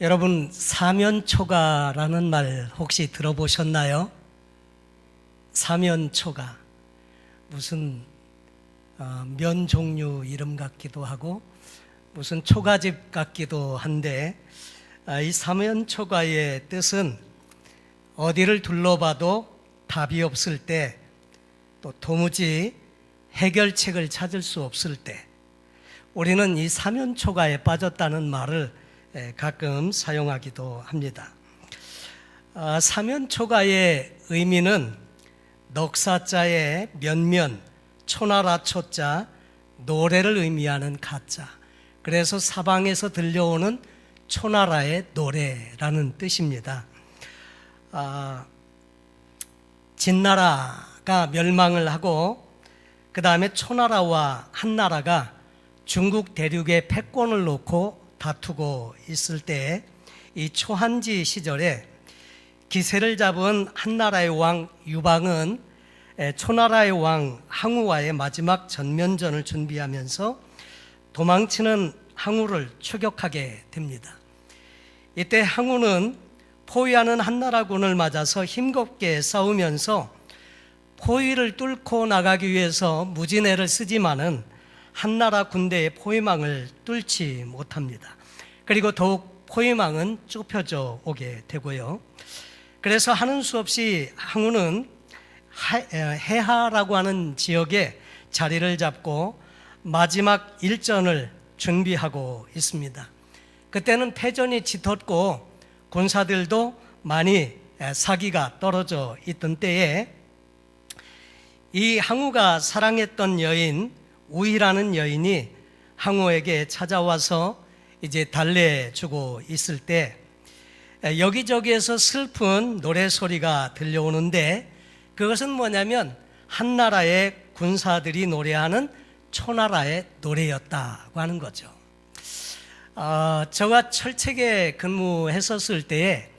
여러분, 사면초가라는 말 혹시 들어보셨나요? 사면초가 무슨 면 종류 이름 같기도 하고 무슨 초가집 같기도 한데, 이 사면초가의 뜻은 어디를 둘러봐도 답이 없을 때, 또 도무지 해결책을 찾을 수 없을 때 우리는 이 사면초가에 빠졌다는 말을 가끔 사용하기도 합니다. 사면초가의 의미는 넉사자의 면면, 초나라 초자, 노래를 의미하는 가자. 그래서 사방에서 들려오는 초나라의 노래라는 뜻입니다. 진나라가 멸망을 하고 그 다음에 초나라와 한나라가 중국 대륙의 패권을 놓고 다투고 있을 때, 이 초한지 시절에 기세를 잡은 한나라의 왕 유방은 초나라의 왕 항우와의 마지막 전면전을 준비하면서 도망치는 항우를 추격하게 됩니다. 이때 항우는 포위하는 한나라군을 맞아서 힘겹게 싸우면서 포위를 뚫고 나가기 위해서 무진해를 쓰지만은 한나라 군대의 포위망을 뚫지 못합니다. 그리고 더욱 포위망은 좁혀져 오게 되고요. 그래서 하는 수 없이 항우는 해하라고 하는 지역에 자리를 잡고 마지막 일전을 준비하고 있습니다. 그때는 패전이 짙었고 군사들도 많이 사기가 떨어져 있던 때에 이 항우가 사랑했던 여인 우희라는 여인이 항우에게 찾아와서 이제 달래주고 있을 때 여기저기에서 슬픈 노래소리가 들려오는데, 그것은 뭐냐면 한나라의 군사들이 노래하는 초나라의 노래였다고 하는 거죠. 저가 철책에 근무했었을 때에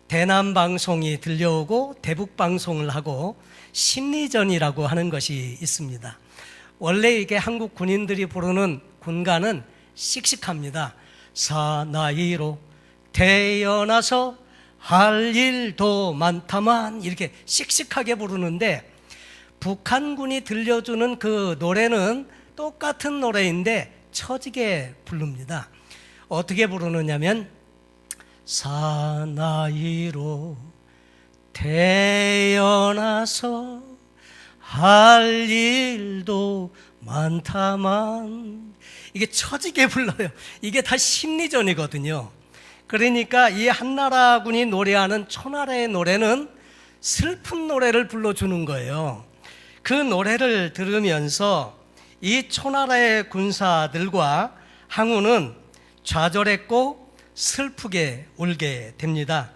대남방송이 들려오고 대북방송을 하고 심리전이라고 하는 것이 있습니다. 원래 이게 한국 군인들이 부르는 군가는 씩씩합니다. 사나이로 태어나서 할 일도 많다만, 이렇게 씩씩하게 부르는데, 북한군이 들려주는 그 노래는 똑같은 노래인데 처지게 부릅니다. 어떻게 부르느냐면 사나이로 태어나서 할 일도 많다만, 이게 처지게 불러요. 이게 다 심리전이거든요. 그러니까 이 한나라군이 노래하는 초나라의 노래는 슬픈 노래를 불러주는 거예요. 그 노래를 들으면서 이 초나라의 군사들과 항우는 좌절했고 슬프게 울게 됩니다.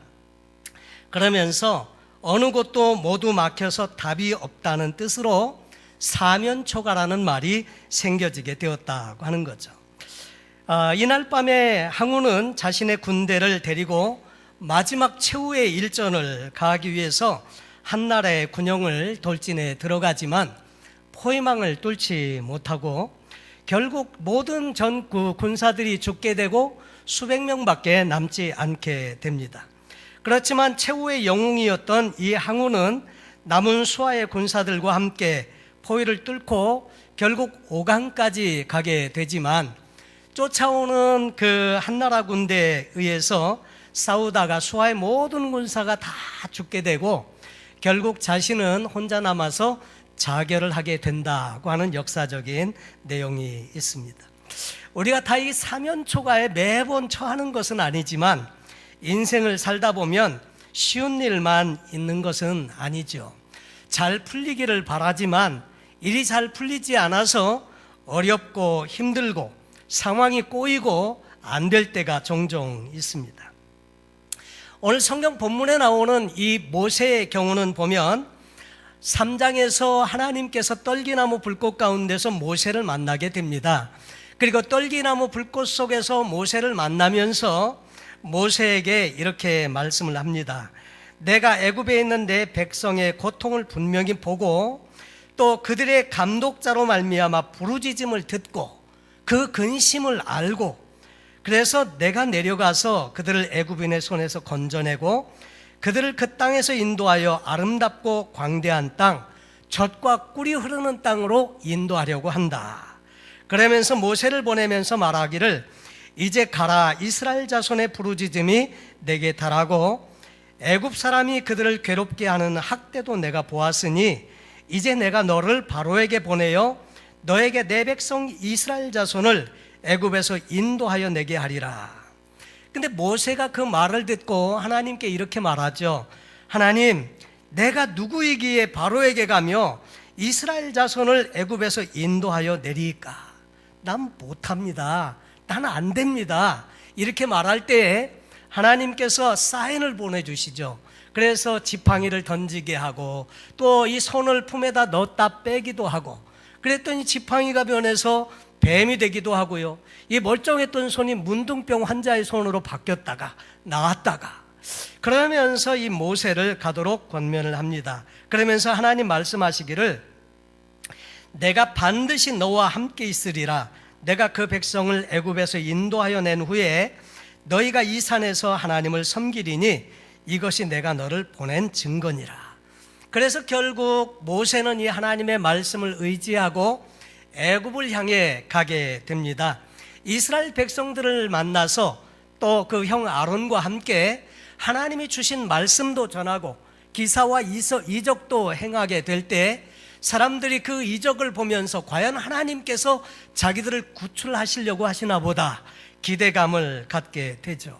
그러면서 어느 곳도 모두 막혀서 답이 없다는 뜻으로 사면초가라는 말이 생겨지게 되었다고 하는 거죠. 이날 밤에 항우는 자신의 군대를 데리고 마지막 최후의 일전을 가하기 위해서 한나라의 군영을 돌진해 들어가지만 포위망을 뚫지 못하고 결국 모든 전 군사들이 죽게 되고 수백 명밖에 남지 않게 됩니다. 그렇지만 최후의 영웅이었던 이 항우는 남은 수하의 군사들과 함께 포위를 뚫고 결국 오강까지 가게 되지만, 쫓아오는 그 한나라 군대에 의해서 싸우다가 수하의 모든 군사가 다 죽게 되고 결국 자신은 혼자 남아서 자결을 하게 된다고 하는 역사적인 내용이 있습니다. 우리가 다 이 사면초가에 매번 처하는 것은 아니지만 인생을 살다 보면 쉬운 일만 있는 것은 아니죠. 잘 풀리기를 바라지만 일이 잘 풀리지 않아서 어렵고 힘들고 상황이 꼬이고 안 될 때가 종종 있습니다. 오늘 성경 본문에 나오는 이 모세의 경우는 보면 3장에서 하나님께서 떨기나무 불꽃 가운데서 모세를 만나게 됩니다. 그리고 떨기나무 불꽃 속에서 모세를 만나면서 모세에게 이렇게 말씀을 합니다. 내가 애굽에 있는 내 백성의 고통을 분명히 보고 또 그들의 감독자로 말미암아 부르짖음을 듣고 그 근심을 알고 그래서 내가 내려가서 그들을 애굽인의 손에서 건져내고 그들을 그 땅에서 인도하여 아름답고 광대한 땅, 젖과 꿀이 흐르는 땅으로 인도하려고 한다. 그러면서 모세를 보내면서 말하기를 이제 가라, 이스라엘 자손의 부르짖음이 내게 달하고 애굽 사람이 그들을 괴롭게 하는 학대도 내가 보았으니 이제 내가 너를 바로에게 보내어 너에게 내 백성 이스라엘 자손을 애굽에서 인도하여 내게 하리라. 근데 모세가 그 말을 듣고 하나님께 이렇게 말하죠. 하나님, 내가 누구이기에 바로에게 가며 이스라엘 자손을 애굽에서 인도하여 내리까? 난 못합니다. 난 안 됩니다. 이렇게 말할 때에 하나님께서 사인을 보내주시죠. 그래서 지팡이를 던지게 하고 또 이 손을 품에다 넣었다 빼기도 하고, 그랬더니 지팡이가 변해서 뱀이 되기도 하고요, 이 멀쩡했던 손이 문둥병 환자의 손으로 바뀌었다가 나왔다가, 그러면서 이 모세를 가도록 권면을 합니다. 그러면서 하나님 말씀하시기를 내가 반드시 너와 함께 있으리라. 내가 그 백성을 애굽에서 인도하여 낸 후에 너희가 이 산에서 하나님을 섬기리니 이것이 내가 너를 보낸 증거니라. 그래서 결국 모세는 이 하나님의 말씀을 의지하고 애굽을 향해 가게 됩니다. 이스라엘 백성들을 만나서 또 그 형 아론과 함께 하나님이 주신 말씀도 전하고 기사와 이적도 행하게 될 때 사람들이 그 이적을 보면서 과연 하나님께서 자기들을 구출하시려고 하시나 보다 기대감을 갖게 되죠.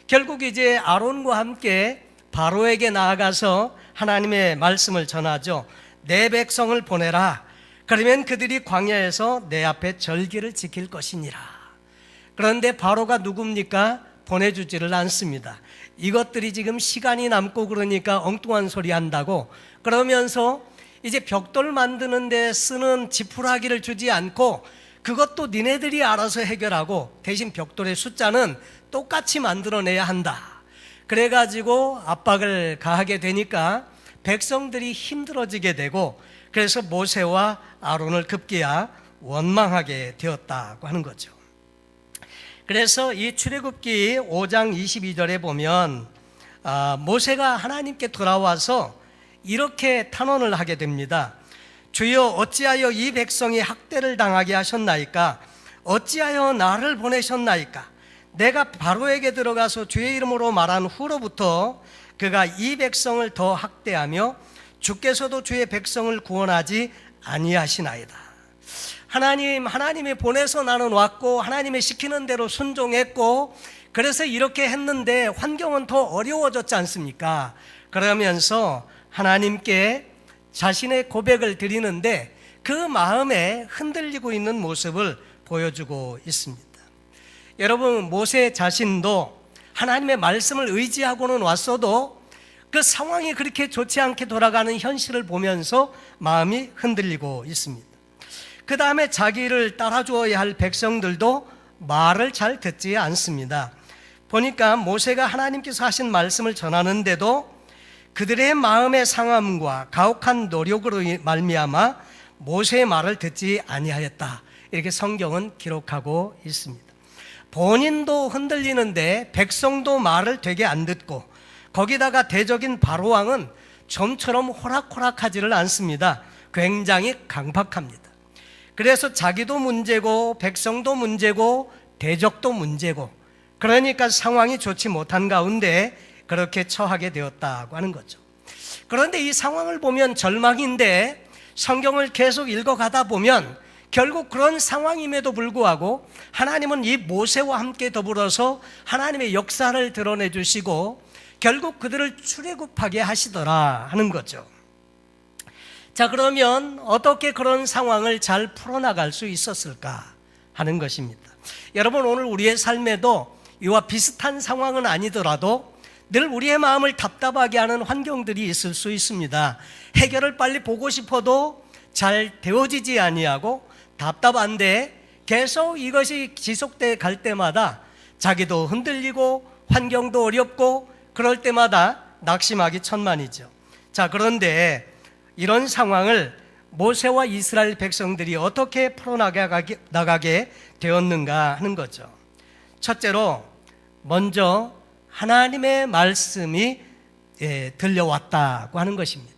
결국 이제 아론과 함께 바로에게 나아가서 하나님의 말씀을 전하죠. 내 백성을 보내라. 그러면 그들이 광야에서 내 앞에 절기를 지킬 것이니라. 그런데 바로가 누굽니까? 보내주지를 않습니다. 이것들이 지금 시간이 남고 그러니까 엉뚱한 소리 한다고 그러면서 이제 벽돌 만드는 데 쓰는 지푸라기를 주지 않고 그것도 니네들이 알아서 해결하고 대신 벽돌의 숫자는 똑같이 만들어내야 한다. 그래가지고 압박을 가하게 되니까 백성들이 힘들어지게 되고, 그래서 모세와 아론을 급기야 원망하게 되었다고 하는 거죠. 그래서 이 출애굽기 5장 22절에 보면 모세가 하나님께 돌아와서 이렇게 탄원을 하게 됩니다. 주여, 어찌하여 이 백성이 학대를 당하게 하셨나이까? 어찌하여 나를 보내셨나이까? 내가 바로에게 들어가서 주의 이름으로 말한 후로부터 그가 이 백성을 더 학대하며 주께서도 주의 백성을 구원하지 아니하시나이다. 하나님이 보내서 나는 왔고 하나님의 시키는 대로 순종했고 그래서 이렇게 했는데 환경은 더 어려워졌지 않습니까? 그러면서 하나님께 자신의 고백을 드리는데 그 마음에 흔들리고 있는 모습을 보여주고 있습니다. 여러분, 모세 자신도 하나님의 말씀을 의지하고는 왔어도 그 상황이 그렇게 좋지 않게 돌아가는 현실을 보면서 마음이 흔들리고 있습니다. 그 다음에 자기를 따라주어야 할 백성들도 말을 잘 듣지 않습니다. 보니까 모세가 하나님께서 하신 말씀을 전하는데도 그들의 마음의 상함과 가혹한 노력으로 말미암아 모세의 말을 듣지 아니하였다. 이렇게 성경은 기록하고 있습니다. 본인도 흔들리는데 백성도 말을 되게 안 듣고 거기다가 대적인 바로왕은 좀처럼 호락호락하지를 않습니다. 굉장히 강박합니다. 그래서 자기도 문제고 백성도 문제고 대적도 문제고, 그러니까 상황이 좋지 못한 가운데 그렇게 처하게 되었다고 하는 거죠. 그런데 이 상황을 보면 절망인데 성경을 계속 읽어가다 보면 결국 그런 상황임에도 불구하고 하나님은 이 모세와 함께 더불어서 하나님의 역사를 드러내 주시고 결국 그들을 출애굽하게 하시더라 하는 거죠. 자, 그러면 어떻게 그런 상황을 잘 풀어나갈 수 있었을까 하는 것입니다. 여러분, 오늘 우리의 삶에도 이와 비슷한 상황은 아니더라도 늘 우리의 마음을 답답하게 하는 환경들이 있을 수 있습니다. 해결을 빨리 보고 싶어도 잘 되어지지 아니하고 답답한데 계속 이것이 지속돼 갈 때마다 자기도 흔들리고 환경도 어렵고 그럴 때마다 낙심하기 천만이죠. 자, 그런데 이런 상황을 모세와 이스라엘 백성들이 어떻게 풀어나가게 되었는가 하는 거죠. 첫째로 먼저 하나님의 말씀이 들려왔다고 하는 것입니다.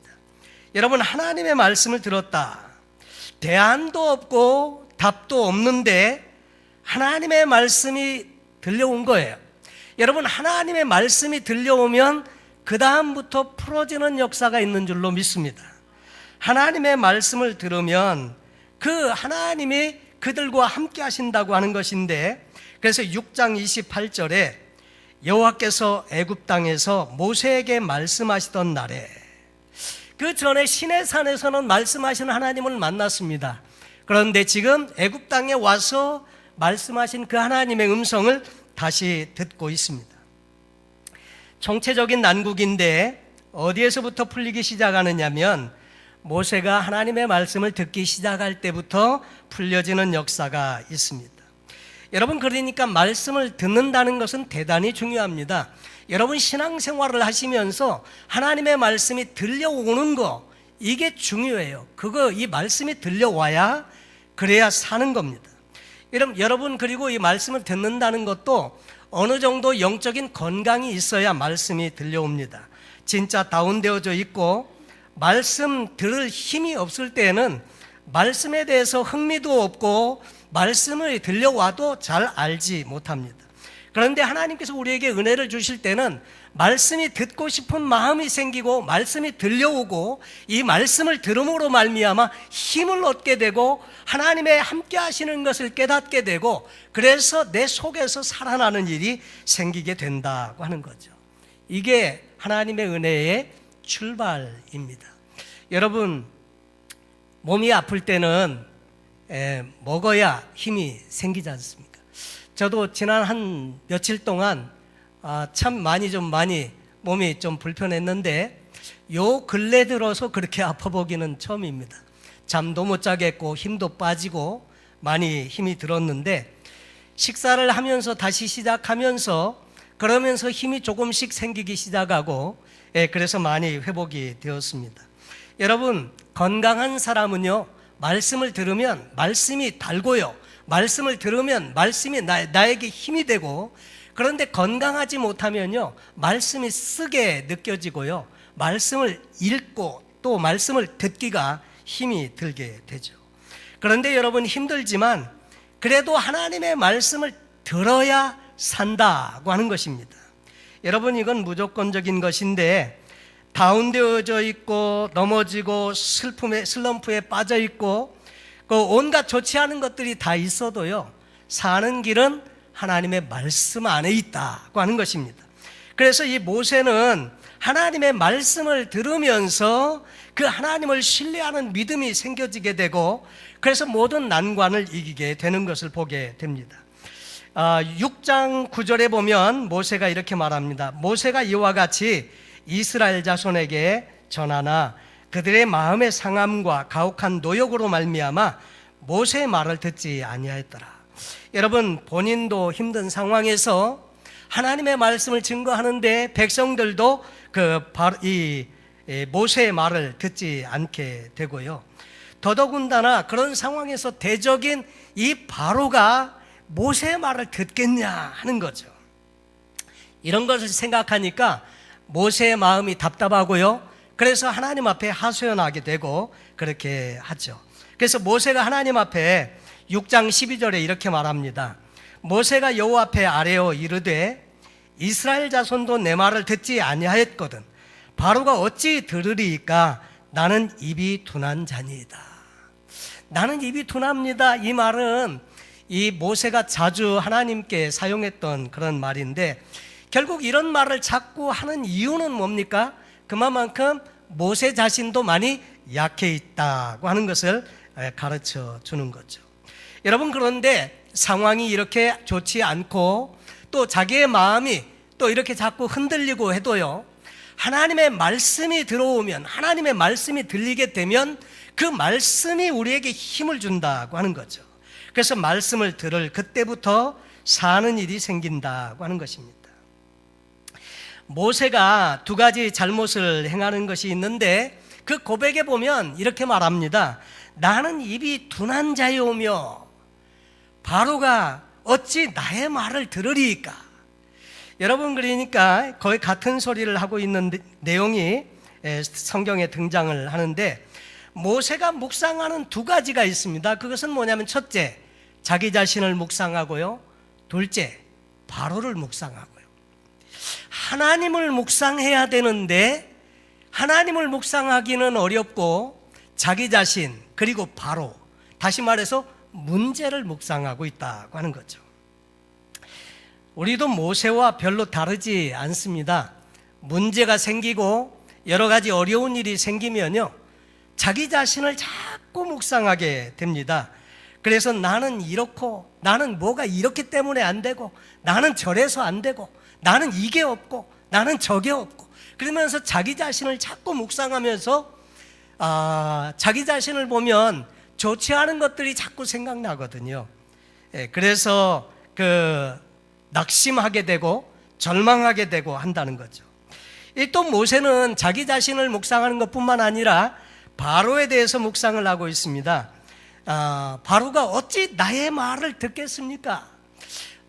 여러분, 하나님의 말씀을 들었다. 대안도 없고 답도 없는데 하나님의 말씀이 들려온 거예요. 여러분, 하나님의 말씀이 들려오면 그 다음부터 풀어지는 역사가 있는 줄로 믿습니다. 하나님의 말씀을 들으면 그 하나님이 그들과 함께 하신다고 하는 것인데, 그래서 6장 28절에 여호와께서 애굽 땅에서 모세에게 말씀하시던 날에, 그 전에 시내산에서는 말씀하시는 하나님을 만났습니다. 그런데 지금 애굽 땅에 와서 말씀하신 그 하나님의 음성을 다시 듣고 있습니다. 총체적인 난국인데 어디에서부터 풀리기 시작하느냐면 모세가 하나님의 말씀을 듣기 시작할 때부터 풀려지는 역사가 있습니다. 여러분, 그러니까 말씀을 듣는다는 것은 대단히 중요합니다. 여러분, 신앙생활을 하시면서 하나님의 말씀이 들려오는 거, 이게 중요해요. 이 말씀이 들려와야 그래야 사는 겁니다. 여러분, 그리고 이 말씀을 듣는다는 것도 어느 정도 영적인 건강이 있어야 말씀이 들려옵니다. 진짜 다운되어져 있고 말씀 들을 힘이 없을 때는 말씀에 대해서 흥미도 없고 말씀을 들려와도 잘 알지 못합니다. 그런데 하나님께서 우리에게 은혜를 주실 때는 말씀이 듣고 싶은 마음이 생기고 말씀이 들려오고 이 말씀을 들음으로 말미암아 힘을 얻게 되고 하나님의 함께 하시는 것을 깨닫게 되고 그래서 내 속에서 살아나는 일이 생기게 된다고 하는 거죠. 이게 하나님의 은혜의 출발입니다. 여러분, 몸이 아플 때는 먹어야 힘이 생기지 않습니까? 저도 지난 한 며칠 동안 참 많이 몸이 좀 불편했는데 요 근래 들어서 그렇게 아파 보기는 처음입니다. 잠도 못 자겠고 힘도 빠지고 많이 힘이 들었는데 식사를 하면서 다시 시작하면서 그러면서 힘이 조금씩 생기기 시작하고 그래서 많이 회복이 되었습니다. 여러분, 건강한 사람은요, 말씀을 들으면 말씀이 달고요, 말씀을 들으면 말씀이 나에게 힘이 되고, 그런데 건강하지 못하면요, 말씀이 쓰게 느껴지고요, 말씀을 읽고 또 말씀을 듣기가 힘이 들게 되죠. 그런데 여러분, 힘들지만 그래도 하나님의 말씀을 들어야 산다고 하는 것입니다. 여러분, 이건 무조건적인 것인데 다운되어져 있고 넘어지고 슬럼프에 빠져 있고 온갖 좋지 않은 것들이 다 있어도요, 사는 길은 하나님의 말씀 안에 있다고 하는 것입니다. 그래서 이 모세는 하나님의 말씀을 들으면서 그 하나님을 신뢰하는 믿음이 생겨지게 되고 그래서 모든 난관을 이기게 되는 것을 보게 됩니다. 6장 9절에 보면 모세가 이렇게 말합니다. 모세가 이와 같이 이스라엘 자손에게 전하나 그들의 마음의 상함과 가혹한 노역으로 말미암아 모세의 말을 듣지 아니하였더라. 여러분, 본인도 힘든 상황에서 하나님의 말씀을 증거하는데 백성들도 이 모세의 말을 듣지 않게 되고요, 더더군다나 그런 상황에서 대적인 이 바로가 모세의 말을 듣겠냐 하는 거죠. 이런 것을 생각하니까 모세의 마음이 답답하고요, 그래서 하나님 앞에 하소연하게 되고 그렇게 하죠. 그래서 모세가 하나님 앞에 6장 12절에 이렇게 말합니다. 모세가 여호와 앞에 아뢰어 이르되 이스라엘 자손도 내 말을 듣지 아니하였거든 바로가 어찌 들으리이까 나는 입이 둔한 자니이다. 나는 입이 둔합니다. 이 말은 이 모세가 자주 하나님께 사용했던 그런 말인데 결국 이런 말을 자꾸 하는 이유는 뭡니까? 그만큼 모세 자신도 많이 약해 있다고 하는 것을 가르쳐 주는 거죠. 여러분, 그런데 상황이 이렇게 좋지 않고 또 자기의 마음이 또 이렇게 자꾸 흔들리고 해도요, 하나님의 말씀이 들어오면, 하나님의 말씀이 들리게 되면 그 말씀이 우리에게 힘을 준다고 하는 거죠. 그래서 말씀을 들을 그때부터 사는 일이 생긴다고 하는 것입니다. 모세가 두 가지 잘못을 행하는 것이 있는데 그 고백에 보면 이렇게 말합니다. 나는 입이 둔한 자이오며 바로가 어찌 나의 말을 들으리이까? 여러분, 그러니까 거의 같은 소리를 하고 있는 내용이 성경에 등장을 하는데, 모세가 묵상하는 두 가지가 있습니다. 그것은 뭐냐면, 첫째, 자기 자신을 묵상하고요, 둘째, 바로를 묵상하고요. 하나님을 묵상해야 되는데 하나님을 묵상하기는 어렵고 자기 자신 그리고 바로, 다시 말해서 문제를 묵상하고 있다고 하는 거죠. 우리도 모세와 별로 다르지 않습니다. 문제가 생기고 여러 가지 어려운 일이 생기면요, 자기 자신을 자꾸 묵상하게 됩니다. 그래서 나는 이렇고, 나는 뭐가 이렇기 때문에 안 되고, 나는 저래서 안 되고, 나는 이게 없고, 나는 저게 없고, 그러면서 자기 자신을 자꾸 묵상하면서 자기 자신을 보면 좋지 않은 것들이 자꾸 생각나거든요. 그래서 낙심하게 되고 절망하게 되고 한다는 거죠. 또 모세는 자기 자신을 묵상하는 것뿐만 아니라 바로에 대해서 묵상을 하고 있습니다. 바로가 어찌 나의 말을 듣겠습니까?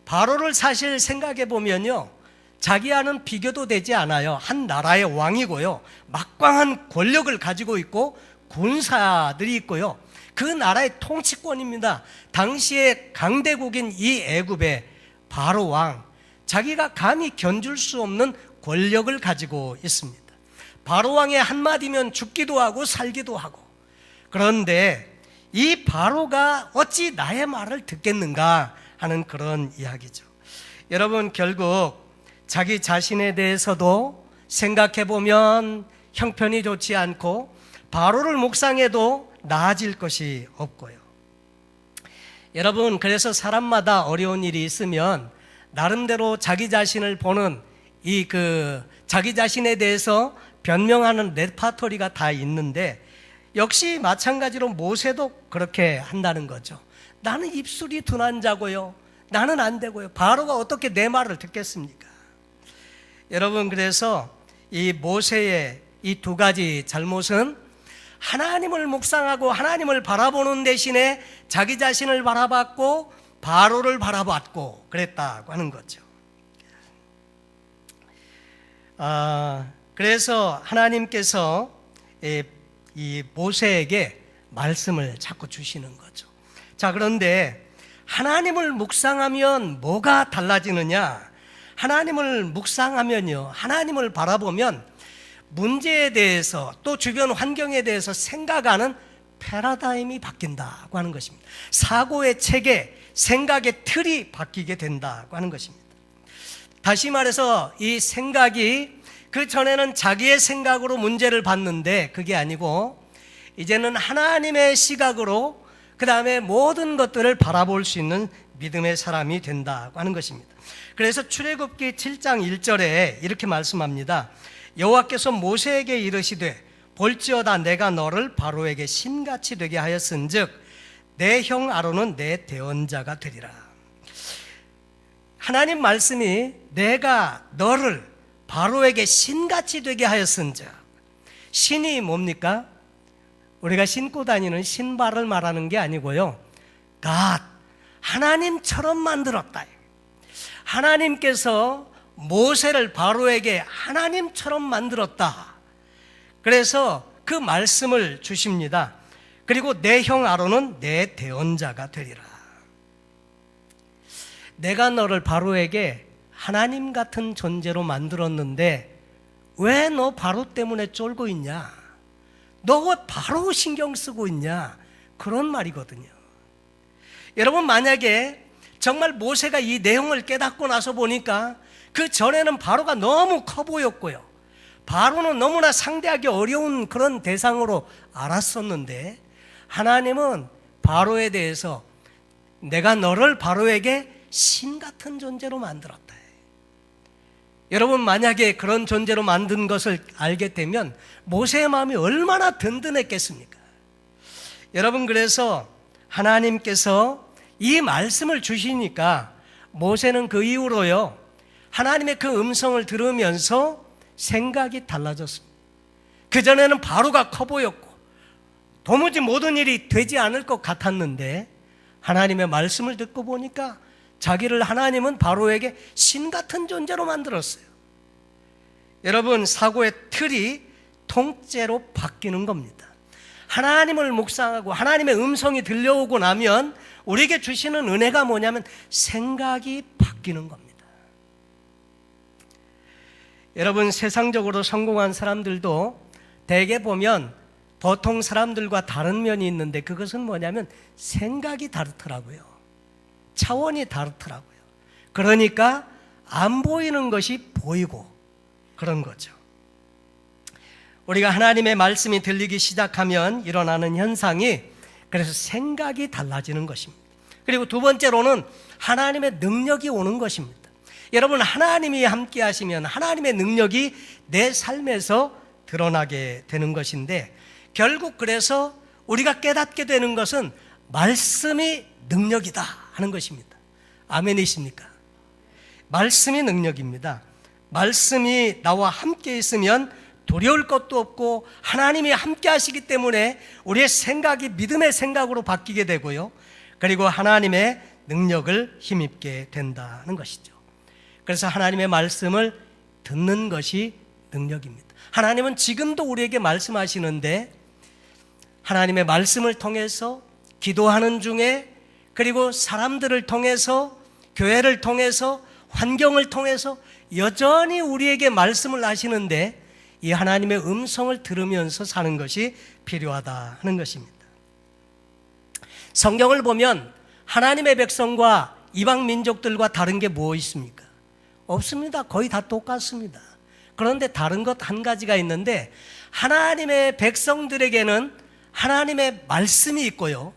바로를 사실 생각해 보면요, 자기와는 비교도 되지 않아요. 한 나라의 왕이고요, 막강한 권력을 가지고 있고 군사들이 있고요, 그 나라의 통치권입니다. 당시의 강대국인 이 애굽의 바로 왕, 자기가 감히 견줄 수 없는 권력을 가지고 있습니다. 바로 왕의 한마디면 죽기도 하고 살기도 하고. 그런데 이 바로가 어찌 나의 말을 듣겠는가 하는 그런 이야기죠. 여러분, 결국 자기 자신에 대해서도 생각해 보면 형편이 좋지 않고 바로를 묵상해도 나아질 것이 없고요. 여러분, 그래서 사람마다 어려운 일이 있으면 나름대로 자기 자신을 보는 자기 자신에 대해서 변명하는 레파토리가 다 있는데, 역시 마찬가지로 모세도 그렇게 한다는 거죠. 나는 입술이 둔한 자고요, 나는 안 되고요, 바로가 어떻게 내 말을 듣겠습니까? 여러분, 그래서 이 모세의 이 두 가지 잘못은 하나님을 묵상하고 하나님을 바라보는 대신에 자기 자신을 바라봤고 바로를 바라봤고 그랬다고 하는 거죠. 그래서 하나님께서 이 모세에게 말씀을 자꾸 주시는 거죠. 자, 그런데 하나님을 묵상하면 뭐가 달라지느냐? 하나님을 묵상하면요, 하나님을 바라보면 문제에 대해서 또 주변 환경에 대해서 생각하는 패러다임이 바뀐다고 하는 것입니다. 사고의 체계, 생각의 틀이 바뀌게 된다고 하는 것입니다. 다시 말해서 이 생각이 그 전에는 자기의 생각으로 문제를 봤는데 그게 아니고 이제는 하나님의 시각으로 그 다음에 모든 것들을 바라볼 수 있는 믿음의 사람이 된다고 하는 것입니다. 그래서 출애굽기 7장 1절에 이렇게 말씀합니다. 여호와께서 모세에게 이르시되 볼지어다 내가 너를 바로에게 신같이 되게 하였은즉 내 형 아론은 내 대언자가 되리라. 하나님 말씀이 내가 너를 바로에게 신같이 되게 하였은즉, 신이 뭡니까? 우리가 신고 다니는 신발을 말하는 게 아니고요, God, 하나님처럼 만들었다. 하나님께서 모세를 바로에게 하나님처럼 만들었다. 그래서 그 말씀을 주십니다. 그리고 내 형 아론은 내 대언자가 되리라. 내가 너를 바로에게 하나님 같은 존재로 만들었는데 왜 너 바로 때문에 쫄고 있냐? 너 왜 바로 신경 쓰고 있냐? 그런 말이거든요. 여러분, 만약에 정말 모세가 이 내용을 깨닫고 나서 보니까 그 전에는 바로가 너무 커 보였고요, 바로는 너무나 상대하기 어려운 그런 대상으로 알았었는데 하나님은 바로에 대해서 내가 너를 바로에게 신 같은 존재로 만들었다. 여러분, 만약에 그런 존재로 만든 것을 알게 되면 모세의 마음이 얼마나 든든했겠습니까? 여러분, 그래서 하나님께서 이 말씀을 주시니까 모세는 그 이후로요, 하나님의 그 음성을 들으면서 생각이 달라졌습니다. 그전에는 바로가 커 보였고 도무지 모든 일이 되지 않을 것 같았는데 하나님의 말씀을 듣고 보니까 자기를 하나님은 바로에게 신 같은 존재로 만들었어요. 여러분, 사고의 틀이 통째로 바뀌는 겁니다. 하나님을 묵상하고 하나님의 음성이 들려오고 나면 우리에게 주시는 은혜가 뭐냐면 생각이 바뀌는 겁니다. 여러분, 세상적으로 성공한 사람들도 대개 보면 보통 사람들과 다른 면이 있는데 그것은 뭐냐면 생각이 다르더라고요. 차원이 다르더라고요. 그러니까 안 보이는 것이 보이고 그런 거죠. 우리가 하나님의 말씀이 들리기 시작하면 일어나는 현상이 그래서 생각이 달라지는 것입니다. 그리고 두 번째로는 하나님의 능력이 오는 것입니다. 여러분, 하나님이 함께 하시면 하나님의 능력이 내 삶에서 드러나게 되는 것인데 결국 그래서 우리가 깨닫게 되는 것은 말씀이 능력이다 하는 것입니다. 아멘이십니까? 말씀이 능력입니다. 말씀이 나와 함께 있으면 두려울 것도 없고 하나님이 함께 하시기 때문에 우리의 생각이 믿음의 생각으로 바뀌게 되고요. 그리고 하나님의 능력을 힘입게 된다는 것이죠. 그래서 하나님의 말씀을 듣는 것이 능력입니다. 하나님은 지금도 우리에게 말씀하시는데 하나님의 말씀을 통해서 기도하는 중에 그리고 사람들을 통해서 교회를 통해서 환경을 통해서 여전히 우리에게 말씀을 하시는데 이 하나님의 음성을 들으면서 사는 것이 필요하다 하는 것입니다. 성경을 보면 하나님의 백성과 이방 민족들과 다른 게 뭐 있습니까? 없습니다. 거의 다 똑같습니다. 그런데 다른 것 한 가지가 있는데 하나님의 백성들에게는 하나님의 말씀이 있고요.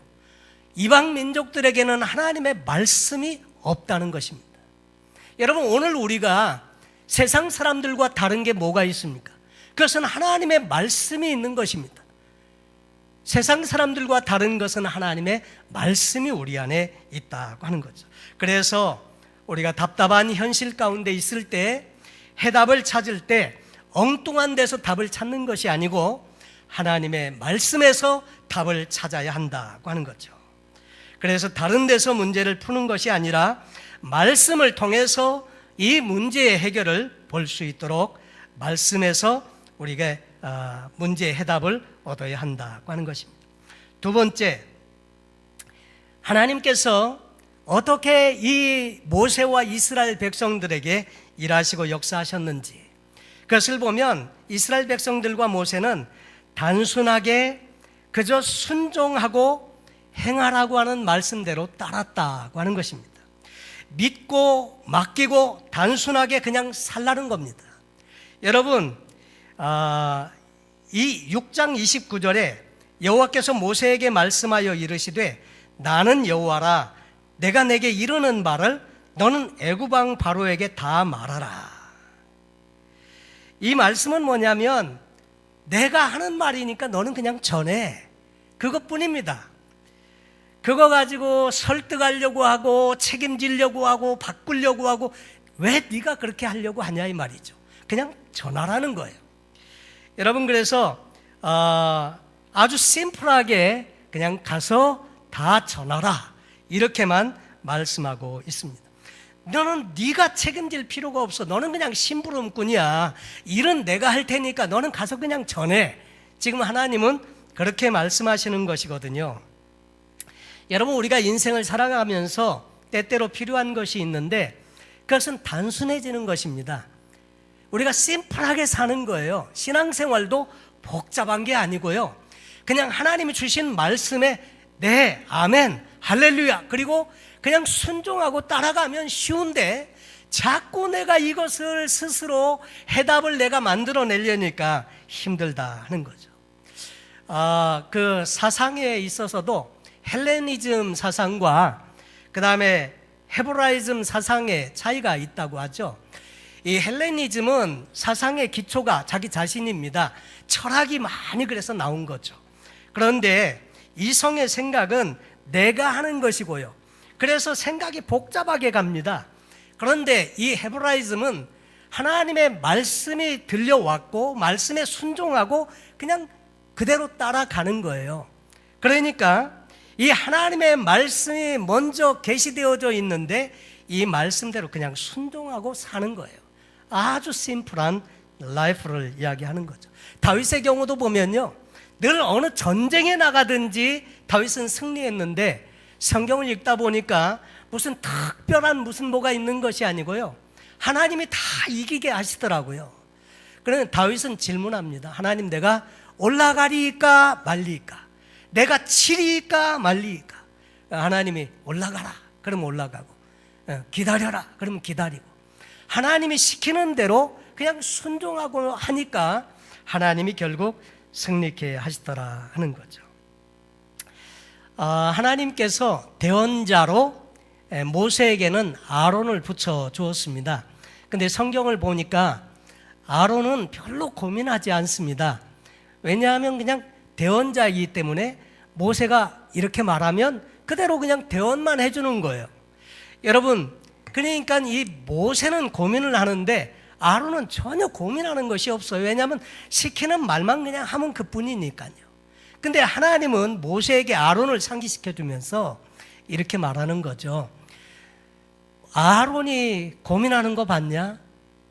이방 민족들에게는 하나님의 말씀이 없다는 것입니다. 여러분, 오늘 우리가 세상 사람들과 다른 게 뭐가 있습니까? 그것은 하나님의 말씀이 있는 것입니다. 세상 사람들과 다른 것은 하나님의 말씀이 우리 안에 있다고 하는 거죠. 그래서 우리가 답답한 현실 가운데 있을 때 해답을 찾을 때 엉뚱한 데서 답을 찾는 것이 아니고 하나님의 말씀에서 답을 찾아야 한다고 하는 거죠. 그래서 다른 데서 문제를 푸는 것이 아니라 말씀을 통해서 이 문제의 해결을 볼 수 있도록 말씀에서 우리가 문제의 해답을 얻어야 한다고 하는 것입니다. 두 번째, 하나님께서 어떻게 이 모세와 이스라엘 백성들에게 일하시고 역사하셨는지 그것을 보면 이스라엘 백성들과 모세는 단순하게 그저 순종하고 행하라고 하는 말씀대로 따랐다고 하는 것입니다. 믿고 맡기고 단순하게 그냥 살라는 겁니다. 여러분, 이 6장 29절에 여호와께서 모세에게 말씀하여 이르시되 나는 여호와라 내가 내게 이르는 말을 너는 애굽 왕 바로에게 다 말하라. 이 말씀은 뭐냐면 내가 하는 말이니까 너는 그냥 전해. 그것뿐입니다. 그거 가지고 설득하려고 하고 책임지려고 하고 바꾸려고 하고 왜 네가 그렇게 하려고 하냐 이 말이죠. 그냥 전하라는 거예요. 여러분, 그래서 아주 심플하게 그냥 가서 다 전하라 이렇게만 말씀하고 있습니다. 너는 네가 책임질 필요가 없어. 너는 그냥 심부름꾼이야. 일은 내가 할 테니까 너는 가서 그냥 전해. 지금 하나님은 그렇게 말씀하시는 것이거든요. 여러분, 우리가 인생을 살아가면서 때때로 필요한 것이 있는데 그것은 단순해지는 것입니다. 우리가 심플하게 사는 거예요. 신앙생활도 복잡한 게 아니고요. 그냥 하나님이 주신 말씀에 네, 아멘, 할렐루야 그리고 그냥 순종하고 따라가면 쉬운데 자꾸 내가 이것을 스스로 해답을 내가 만들어내려니까 힘들다 하는 거죠. 그 사상에 있어서도 헬레니즘 사상과 그 다음에 헤브라이즘 사상의 차이가 있다고 하죠. 이 헬레니즘은 사상의 기초가 자기 자신입니다. 철학이 많이 그래서 나온 거죠. 그런데 이성의 생각은 내가 하는 것이고요. 그래서 생각이 복잡하게 갑니다. 그런데 이 헤브라이즘은 하나님의 말씀이 들려왔고 말씀에 순종하고 그냥 그대로 따라가는 거예요. 그러니까 이 하나님의 말씀이 먼저 계시되어져 있는데 이 말씀대로 그냥 순종하고 사는 거예요. 아주 심플한 라이프를 이야기하는 거죠. 다윗의 경우도 보면요, 늘 어느 전쟁에 나가든지 다윗은 승리했는데 성경을 읽다 보니까 무슨 특별한 무슨 뭐가 있는 것이 아니고요, 하나님이 다 이기게 하시더라고요. 그러면 다윗은 질문합니다. 하나님, 내가 올라가리까 말리까? 내가 치리까 말리까? 하나님이 올라가라 그러면 올라가고, 기다려라 그러면 기다리고, 하나님이 시키는 대로 그냥 순종하고 하니까 하나님이 결국 승리케 하시더라 하는 거죠. 하나님께서 대언자로 모세에게는 아론을 붙여 주었습니다. 근데 성경을 보니까 아론은 별로 고민하지 않습니다. 왜냐하면 그냥 대언자이기 때문에 모세가 이렇게 말하면 그대로 그냥 대언만 해주는 거예요. 여러분, 그러니까 이 모세는 고민을 하는데 아론은 전혀 고민하는 것이 없어요. 왜냐하면 시키는 말만 그냥 하면 그뿐이니까요. 근데 하나님은 모세에게 아론을 상기시켜 주면서 이렇게 말하는 거죠. 아론이 고민하는 거 봤냐?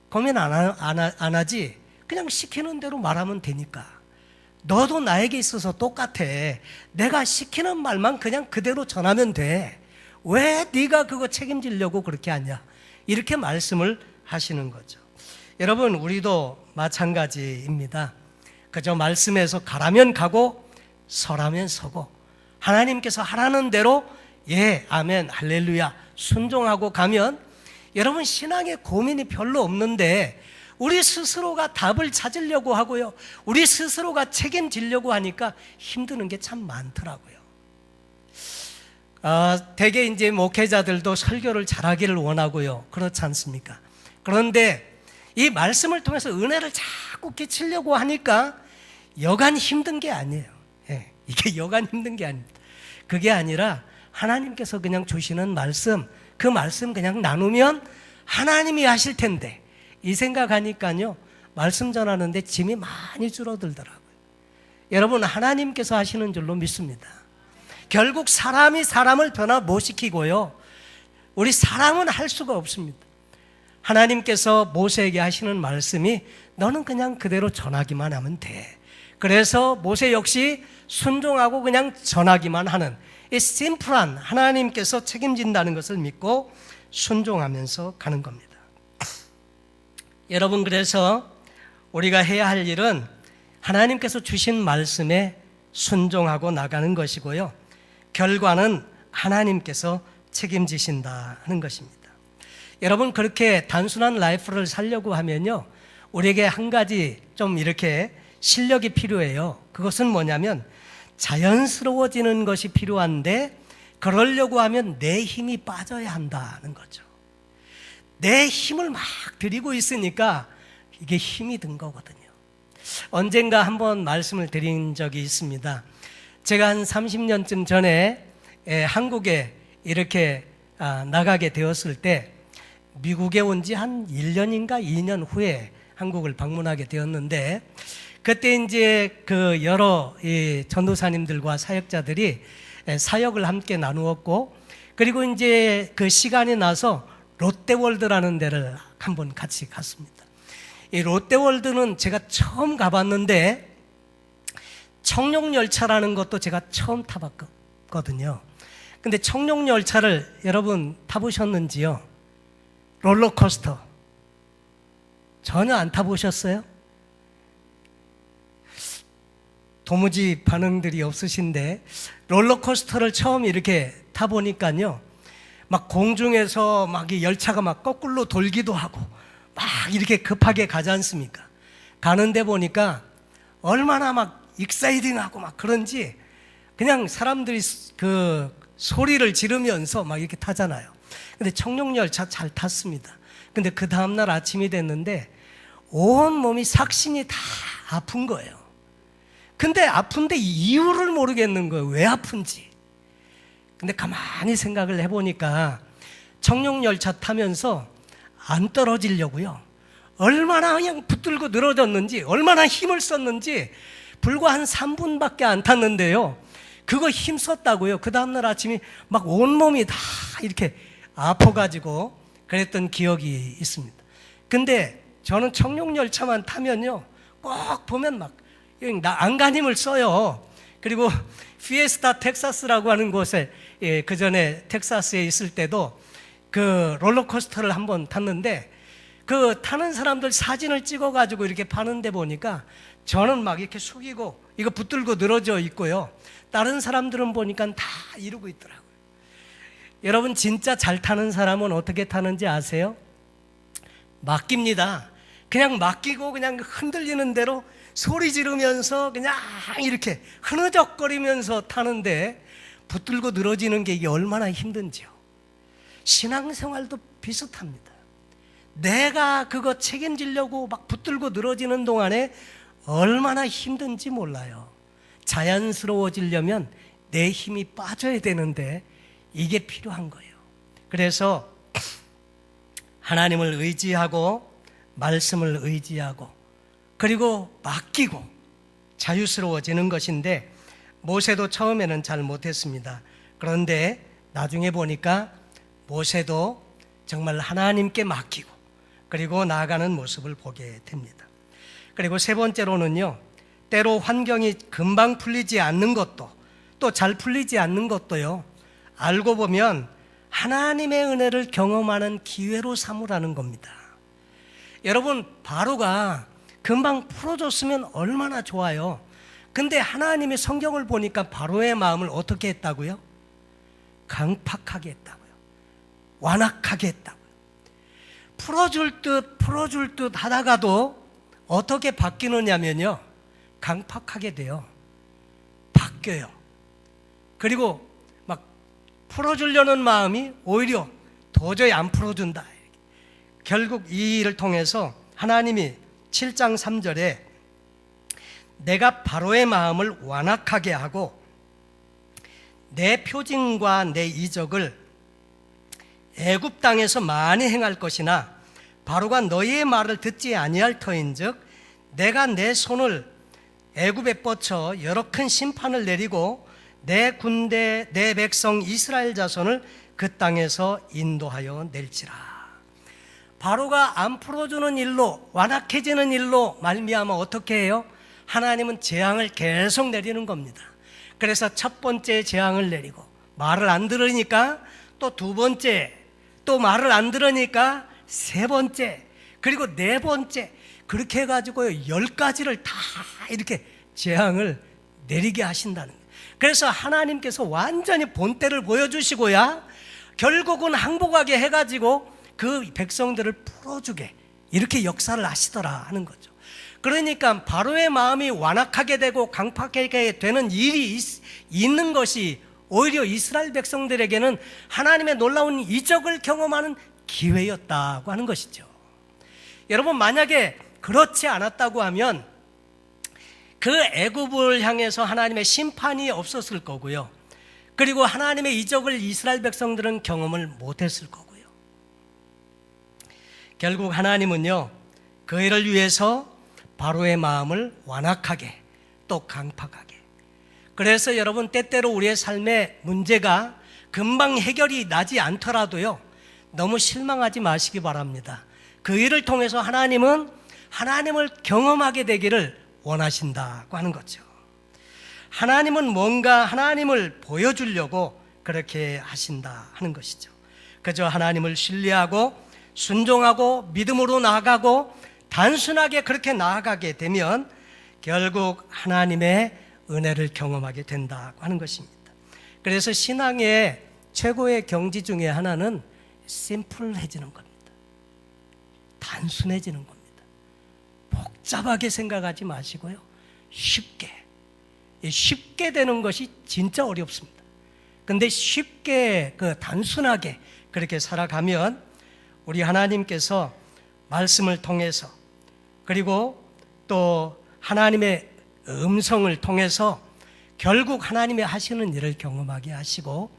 고민 안 하지? 그냥 시키는 대로 말하면 되니까. 너도 나에게 있어서 똑같아. 내가 시키는 말만 그냥 그대로 전하면 돼. 왜 네가 그거 책임지려고 그렇게 하냐? 이렇게 말씀을 하시는 거죠. 여러분, 우리도 마찬가지입니다. 그저 말씀에서 가라면 가고 서라면 서고, 하나님께서 하라는 대로 예, 아멘, 할렐루야 순종하고 가면 여러분, 신앙에 고민이 별로 없는데 우리 스스로가 답을 찾으려고 하고요, 우리 스스로가 책임지려고 하니까 힘드는 게 참 많더라고요. 대개 이제 목회자들도 설교를 잘하기를 원하고요, 그렇지 않습니까? 그런데 이 말씀을 통해서 은혜를 자꾸 끼치려고 하니까 여간 힘든 게 아니에요. 예, 이게 여간 힘든 게 아닙니다. 그게 아니라 하나님께서 그냥 주시는 말씀, 그 말씀 그냥 나누면 하나님이 하실 텐데, 이 생각하니까요, 말씀 전하는데 짐이 많이 줄어들더라고요. 여러분, 하나님께서 하시는 줄로 믿습니다. 결국 사람이 사람을 변화 못 시키고요, 우리 사람은 할 수가 없습니다. 하나님께서 모세에게 하시는 말씀이 너는 그냥 그대로 전하기만 하면 돼. 그래서 모세 역시 순종하고 그냥 전하기만 하는 이 심플한 하나님께서 책임진다는 것을 믿고 순종하면서 가는 겁니다. 여러분, 그래서 우리가 해야 할 일은 하나님께서 주신 말씀에 순종하고 나가는 것이고요, 결과는 하나님께서 책임지신다 하는 것입니다. 여러분, 그렇게 단순한 라이프를 살려고 하면요, 우리에게 한 가지 좀 이렇게 실력이 필요해요. 그것은 뭐냐면 자연스러워지는 것이 필요한데, 그러려고 하면 내 힘이 빠져야 한다는 거죠. 내 힘을 막 들이고 있으니까 이게 힘이 든 거거든요. 언젠가 한번 말씀을 드린 적이 있습니다. 제가 한 30년쯤 전에 한국에 이렇게 나가게 되었을 때, 미국에 온 지 한 1년인가 2년 후에 한국을 방문하게 되었는데, 그때 이제 그 여러 전도사님들과 사역자들이 사역을 함께 나누었고, 그리고 이제 그 시간이 나서 롯데월드라는 데를 한번 같이 갔습니다. 이 롯데월드는 제가 처음 가봤는데 청룡열차라는 것도 제가 처음 타봤거든요. 근데 청룡열차를 여러분 타보셨는지요? 롤러코스터 전혀 안 타보셨어요? 도무지 반응들이 없으신데, 롤러코스터를 처음 이렇게 타보니까요, 막 공중에서 막 이 열차가 막 거꾸로 돌기도 하고 막 이렇게 급하게 가지 않습니까? 가는데 보니까 얼마나 막 익사이딩하고 막 그런지 그냥 사람들이 그 소리를 지르면서 막 이렇게 타잖아요. 근데 청룡열차 잘 탔습니다. 근데 그 다음날 아침이 됐는데 온 몸이 삭신이 다 아픈 거예요. 근데 아픈데 이유를 모르겠는 거예요. 왜 아픈지. 근데 가만히 생각을 해보니까 청룡열차 타면서 안 떨어지려고요, 얼마나 그냥 붙들고 늘어졌는지, 얼마나 힘을 썼는지, 불과 한 3분밖에 안 탔는데요, 그거 힘 썼다고요. 그 다음날 아침이 막 온몸이 다 이렇게 아파가지고 그랬던 기억이 있습니다. 근데 저는 청룡열차만 타면요, 꼭 보면 막 안간힘을 써요. 그리고 피에스타 텍사스라고 하는 곳에, 그 전에 텍사스에 있을 때도 그 롤러코스터를 한번 탔는데, 그 타는 사람들 사진을 찍어가지고 이렇게 파는데 보니까 저는 막 이렇게 숙이고 이거 붙들고 늘어져 있고요, 다른 사람들은 보니까 다 이러고 있더라고요. 여러분, 진짜 잘 타는 사람은 어떻게 타는지 아세요? 맡깁니다. 그냥 맡기고 그냥 흔들리는 대로 소리 지르면서 그냥 이렇게 흐느적거리면서 타는데, 붙들고 늘어지는 게 이게 얼마나 힘든지요. 신앙생활도 비슷합니다. 내가 그거 책임지려고 막 붙들고 늘어지는 동안에 얼마나 힘든지 몰라요. 자연스러워지려면 내 힘이 빠져야 되는데 이게 필요한 거예요. 그래서 하나님을 의지하고 말씀을 의지하고 그리고 맡기고 자유스러워지는 것인데, 모세도 처음에는 잘 못했습니다. 그런데 나중에 보니까 모세도 정말 하나님께 맡기고 그리고 나아가는 모습을 보게 됩니다. 그리고 세 번째로는요, 때로 환경이 금방 풀리지 않는 것도, 또 잘 풀리지 않는 것도요, 알고 보면 하나님의 은혜를 경험하는 기회로 삼으라는 겁니다. 여러분, 바로가 금방 풀어줬으면 얼마나 좋아요. 근데 하나님의 성경을 보니까 바로의 마음을 어떻게 했다고요? 강팍하게 했다고요. 완악하게 했다고요. 풀어줄 듯 하다가도 어떻게 바뀌느냐면요, 강팍하게 돼요. 바뀌어요. 그리고 막 풀어주려는 마음이 오히려 도저히 안 풀어준다. 결국 이 일을 통해서 하나님이 7장 3절에 내가 바로의 마음을 완악하게 하고 내 표징과 내 이적을 애굽 땅에서 많이 행할 것이나 바로가 너희의 말을 듣지 아니할 터인즉 내가 내 손을 애굽에 뻗쳐 여러 큰 심판을 내리고 내 군대 내 백성 이스라엘 자손을 그 땅에서 인도하여 낼지라. 바로가 안 풀어주는 일로, 완악해지는 일로 말미암아 어떻게 해요? 하나님은 재앙을 계속 내리는 겁니다. 그래서 첫 번째 재앙을 내리고 말을 안 들으니까 또 두 번째, 또 말을 안 들으니까 세 번째, 그리고 네 번째, 그렇게 해가지고 10가지를 다 이렇게 재앙을 내리게 하신다는 거예요. 그래서 하나님께서 완전히 본때를 보여주시고야 결국은 항복하게 해가지고 그 백성들을 풀어주게 이렇게 역사를 하시더라 하는 거죠. 그러니까 바로의 마음이 완악하게 되고 강팍하게 되는 일이 있는 것이 오히려 이스라엘 백성들에게는 하나님의 놀라운 이적을 경험하는 기회였다고 하는 것이죠. 여러분, 만약에 그렇지 않았다고 하면 그 애굽을 향해서 하나님의 심판이 없었을 거고요, 그리고 하나님의 이적을 이스라엘 백성들은 경험을 못했을 거고요. 결국 하나님은요, 그 일을 위해서 바로의 마음을 완악하게 또 강팍하게. 그래서 여러분, 때때로 우리의 삶의 문제가 금방 해결이 나지 않더라도요, 너무 실망하지 마시기 바랍니다. 그 일을 통해서 하나님은 하나님을 경험하게 되기를 원하신다고 하는 거죠. 하나님은 뭔가 하나님을 보여주려고 그렇게 하신다 하는 것이죠. 그저 하나님을 신뢰하고 순종하고 믿음으로 나아가고 단순하게 그렇게 나아가게 되면 결국 하나님의 은혜를 경험하게 된다고 하는 것입니다. 그래서 신앙의 최고의 경지 중에 하나는 심플해지는 겁니다. 단순해지는 겁니다. 복잡하게 생각하지 마시고요, 쉽게 되는 것이 진짜 어렵습니다. 근데 쉽게 단순하게 그렇게 살아가면 우리 하나님께서 말씀을 통해서 그리고 또 하나님의 음성을 통해서 결국 하나님이 하시는 일을 경험하게 하시고,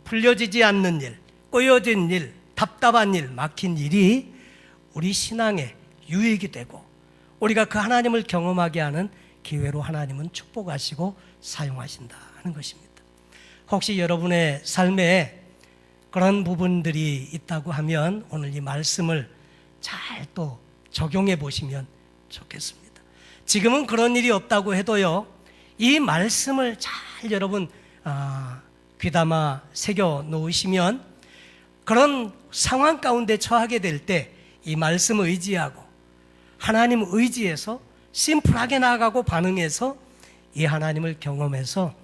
풀려지지 않는 일, 꼬여진 일, 답답한 일, 막힌 일이 우리 신앙의 유익이 되고 우리가 그 하나님을 경험하게 하는 기회로 하나님은 축복하시고 사용하신다 하는 것입니다. 혹시 여러분의 삶에 그런 부분들이 있다고 하면 오늘 이 말씀을 잘 또 적용해 보시면 좋겠습니다. 지금은 그런 일이 없다고 해도요, 이 말씀을 잘 여러분 귀담아 새겨 놓으시면 그런 상황 가운데 처하게 될 때 이 말씀을 의지하고 하나님을 의지해서 심플하게 나아가고 반응해서 이 하나님을 경험해서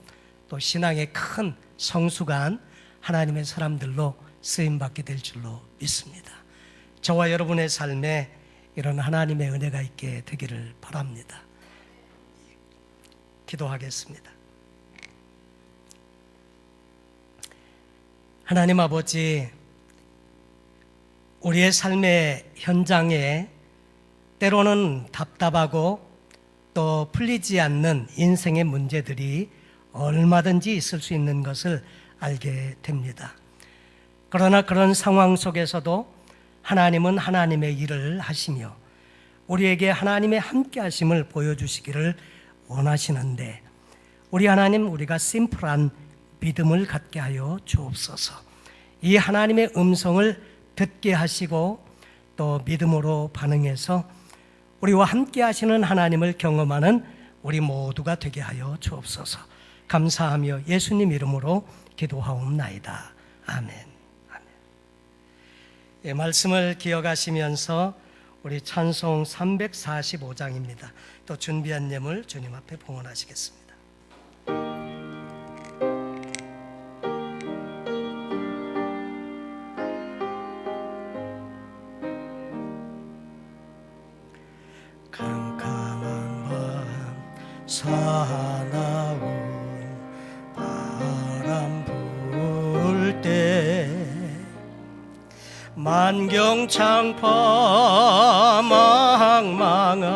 또 신앙의 큰 성숙한 하나님의 사람들로 쓰임받게 될 줄로 믿습니다. 저와 여러분의 삶에 이런 하나님의 은혜가 있게 되기를 바랍니다. 기도하겠습니다. 하나님 아버지, 우리의 삶의 현장에 때로는 답답하고 또 풀리지 않는 인생의 문제들이 얼마든지 있을 수 있는 것을 알게 됩니다. 그러나 그런 상황 속에서도 하나님은 하나님의 일을 하시며 우리에게 하나님의 함께 하심을 보여주시기를 원하시는데, 우리 하나님, 우리가 심플한 믿음을 갖게 하여 주옵소서. 이 하나님의 음성을 듣게 하시고 또 믿음으로 반응해서 우리와 함께 하시는 하나님을 경험하는 우리 모두가 되게 하여 주옵소서. 감사하며 예수님 이름으로 기도하옵나이다. 아멘. 아멘. 예, 말씀을 기억하시면서 우리 찬송 345장입니다. 또 준비한 예물 주님 앞에 봉헌하시겠습니다. 사나운 바람 불 때 만경창파 망망한